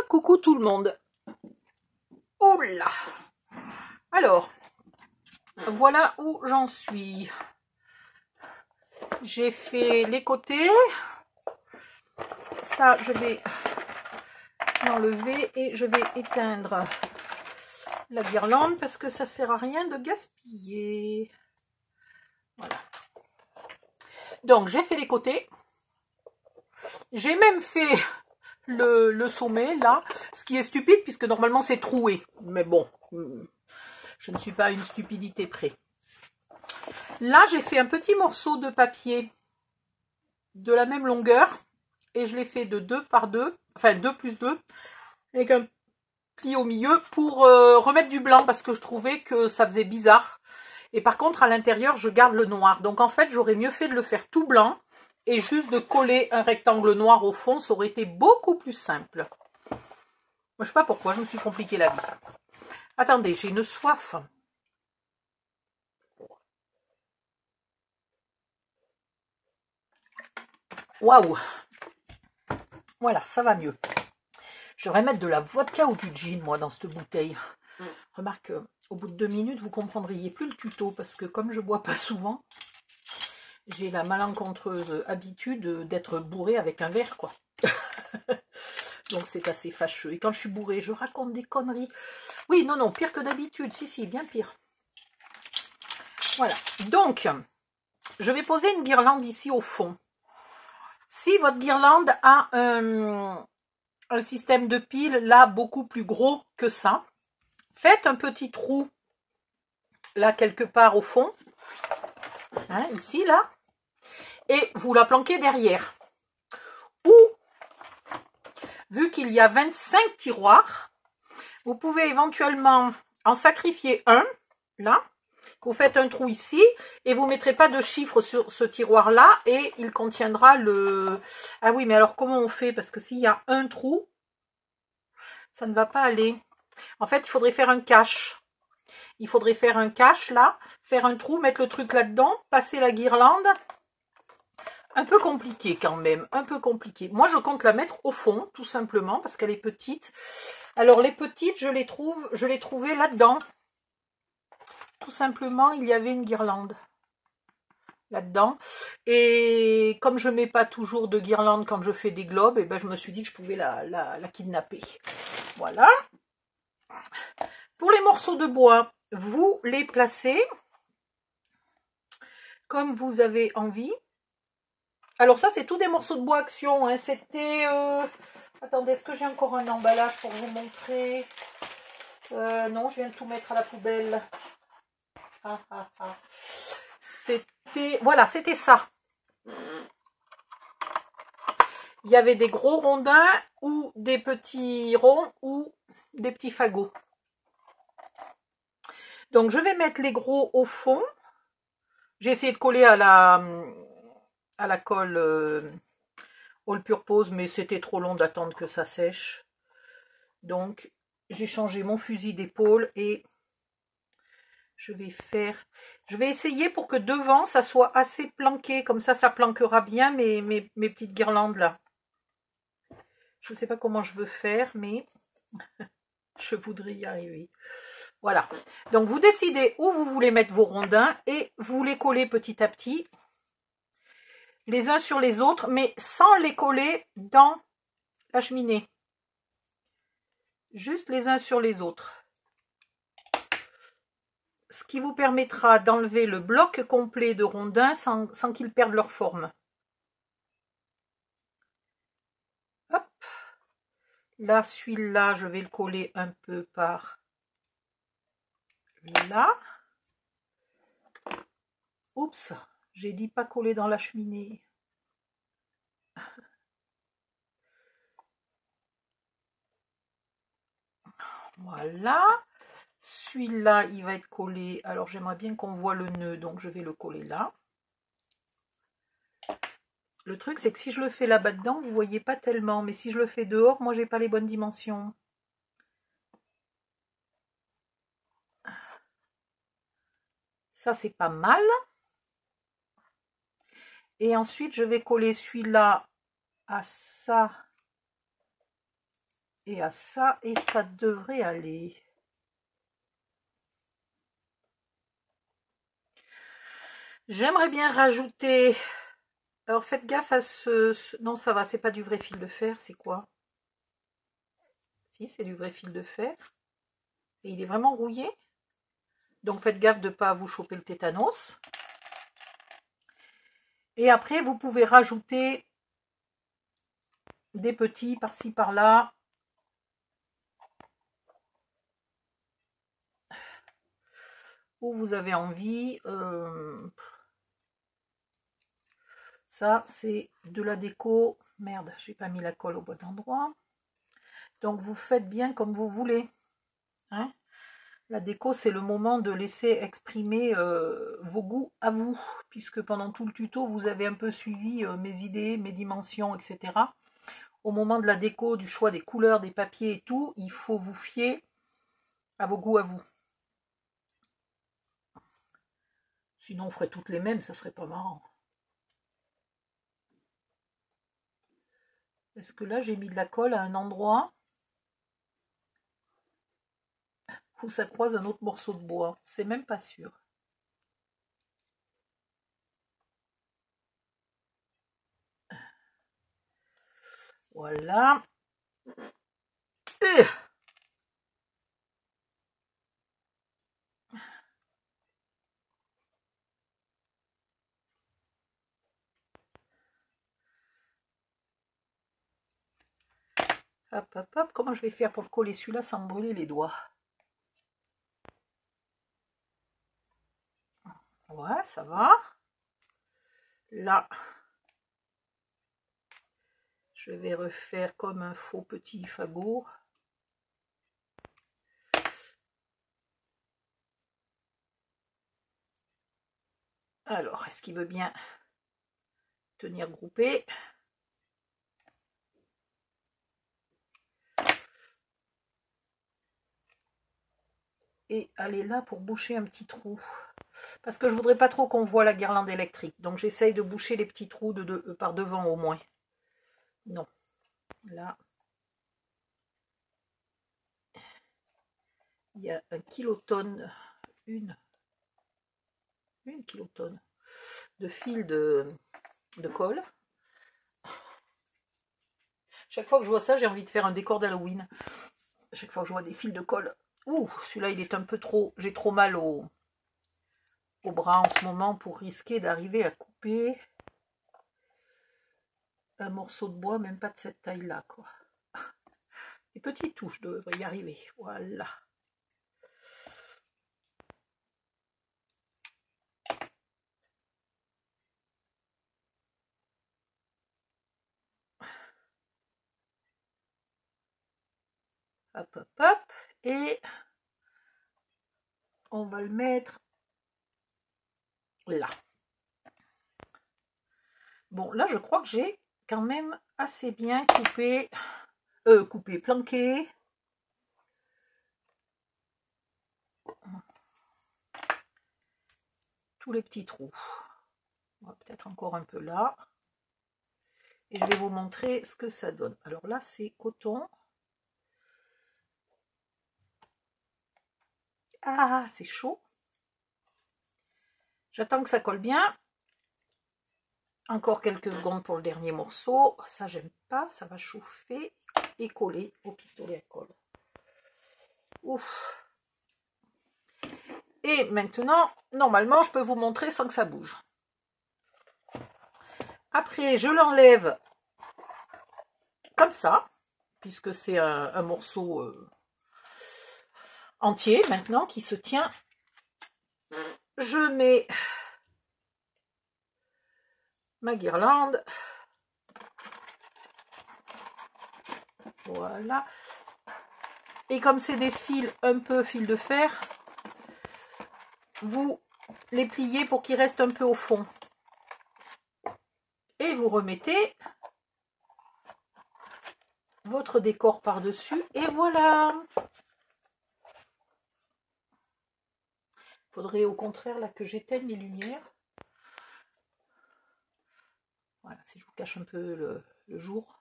Coucou tout le monde. Oula. Alors, voilà où j'en suis. J'ai fait les côtés. Ça, je vais l'enlever et je vais éteindre la guirlande parce que ça sert à rien de gaspiller. Voilà. Donc, j'ai fait les côtés. J'ai même fait le sommet, là. Ce qui est stupide puisque normalement c'est troué. Mais bon, je ne suis pas à une stupidité près. Là, j'ai fait un petit morceau de papier de la même longueur. Et je l'ai fait de 2 par 2, enfin 2 plus 2, avec un pli au milieu pour remettre du blanc parce que je trouvais que ça faisait bizarre. Et par contre, à l'intérieur, je garde le noir. Donc en fait, j'aurais mieux fait de le faire tout blanc et juste de coller un rectangle noir au fond. Ça aurait été beaucoup plus simple. Moi, je sais pas pourquoi, je me suis compliqué la vie. Attendez, j'ai une soif. Waouh! Voilà, ça va mieux. Je devrais mettre de la vodka ou du gin, moi, dans cette bouteille. Remarque, au bout de 2 minutes, vous comprendriez plus le tuto, parce que comme je bois pas souvent, j'ai la malencontreuse habitude d'être bourrée avec un verre, quoi. Donc c'est assez fâcheux. Et quand je suis bourrée, je raconte des conneries. Oui, non, non, pire que d'habitude. Si, bien pire. Voilà. Donc, je vais poser une guirlande ici au fond. Si votre guirlande a un système de pile, là, beaucoup plus gros que ça, faites un petit trou, là, quelque part au fond. Hein, ici, là. Et vous la planquez derrière. Ou, vu qu'il y a 25 tiroirs, vous pouvez éventuellement en sacrifier un, là. Vous faites un trou ici et vous ne mettrez pas de chiffre sur ce tiroir-là et il contiendra le... Ah oui, mais alors comment on fait? Parce que s'il y a un trou, ça ne va pas aller. En fait, il faudrait faire un cache. Il faudrait faire un cache, là, faire un trou, mettre le truc là-dedans, passer la guirlande. Un peu compliqué quand même, un peu compliqué. Moi, je compte la mettre au fond, tout simplement, parce qu'elle est petite. Alors, les petites, je les trouvais là-dedans. Tout simplement, il y avait une guirlande là-dedans. Et comme je ne mets pas toujours de guirlande quand je fais des globes, et ben, je me suis dit que je pouvais la kidnapper. Voilà. Pour les morceaux de bois, vous les placez comme vous avez envie. Alors ça, c'est tous des morceaux de bois Action. Hein. C'était... Attendez, est-ce que j'ai encore un emballage pour vous montrer? Non, je viens de tout mettre à la poubelle. C'était... Voilà, c'était ça. Il y avait des gros rondins ou des petits ronds ou des petits fagots. Donc, je vais mettre les gros au fond. J'ai essayé de coller à la colle All Purpose, mais c'était trop long d'attendre que ça sèche. Donc, j'ai changé mon fusil d'épaule et je vais essayer pour que devant, ça soit assez planqué. Comme ça planquera bien mes petites guirlandes là. Je ne sais pas comment je veux faire, mais je voudrais y arriver. Voilà. Donc, vous décidez où vous voulez mettre vos rondins et vous les collez petit à petit, les uns sur les autres, mais sans les coller dans la cheminée. Juste les uns sur les autres. Ce qui vous permettra d'enlever le bloc complet de rondins sans qu'ils perdent leur forme. Hop. Là, celui-là, je vais le coller un peu par là. Oups, j'ai dit pas coller dans la cheminée. Voilà. Celui-là, il va être collé. Alors, j'aimerais bien qu'on voit le nœud, donc je vais le coller là. Le truc, c'est que si je le fais là-bas dedans, vous ne voyez pas tellement. Mais si je le fais dehors, moi, j'ai pas les bonnes dimensions. Ça, c'est pas mal. Et ensuite, je vais coller celui-là à ça et à ça, et ça devrait aller. J'aimerais bien rajouter... Alors faites gaffe à Non, ça va, c'est pas du vrai fil de fer, c'est quoi? Si, c'est du vrai fil de fer. Et il est vraiment rouillé. Donc faites gaffe de ne pas vous choper le tétanos. Et après, vous pouvez rajouter des petits par-ci, par-là. Où vous avez envie. Ça, c'est de la déco. Merde, j'ai pas mis la colle au bon endroit. Donc, vous faites bien comme vous voulez. Hein? La déco, c'est le moment de laisser exprimer vos goûts à vous. Puisque pendant tout le tuto, vous avez un peu suivi mes idées, mes dimensions, etc. Au moment de la déco, du choix des couleurs, des papiers et tout, il faut vous fier à vos goûts à vous. Sinon, on ferait toutes les mêmes, ça serait pas marrant. Est-ce que là, j'ai mis de la colle à un endroit où ça croise un autre morceau de bois? C'est même pas sûr. Voilà. Hop, hop, hop. Comment je vais faire pour coller celui-là sans me brûler les doigts? Ouais, ça va. Là, je vais refaire comme un faux petit fagot. Alors, est-ce qu'il veut bien tenir groupé? Et aller là pour boucher un petit trou. Parce que je voudrais pas trop qu'on voit la guirlande électrique. Donc j'essaye de boucher les petits trous par devant au moins. Non. Là. Il y a un kilotonne. Une kilotonne de fil de colle. Chaque fois que je vois ça, j'ai envie de faire un décor d'Halloween. Chaque fois que je vois des fils de colle. Ouh, celui-là, il est un peu trop... J'ai trop mal au bras en ce moment pour risquer d'arriver à couper un morceau de bois, même pas de cette taille-là, quoi. Les petites touches devraient y arriver. Voilà. Hop, hop, hop. Et on va le mettre là. Bon, là, je crois que j'ai quand même assez bien coupé, planqué. Tous les petits trous. On va peut-être encore un peu là. Et je vais vous montrer ce que ça donne. Alors là, c'est coton. Ah, c'est chaud. J'attends que ça colle bien. Encore quelques secondes pour le dernier morceau. Ça, j'aime pas. Ça va chauffer et coller au pistolet à colle. Ouf. Et maintenant, normalement, je peux vous montrer sans que ça bouge. Après, je l'enlève comme ça, puisque c'est un morceau entier maintenant qui se tient. Je mets ma guirlande. Voilà. Et comme c'est des fils un peu fil de fer, vous les pliez pour qu'ils restent un peu au fond. Et vous remettez votre décor par-dessus. Et voilà. Faudrait au contraire là que j'éteigne les lumières. Voilà, si je vous cache un peu le jour.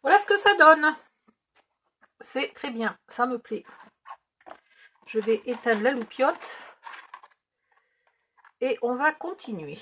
Voilà ce que ça donne. C'est très bien, ça me plaît. Je vais éteindre la loupiote et on va continuer.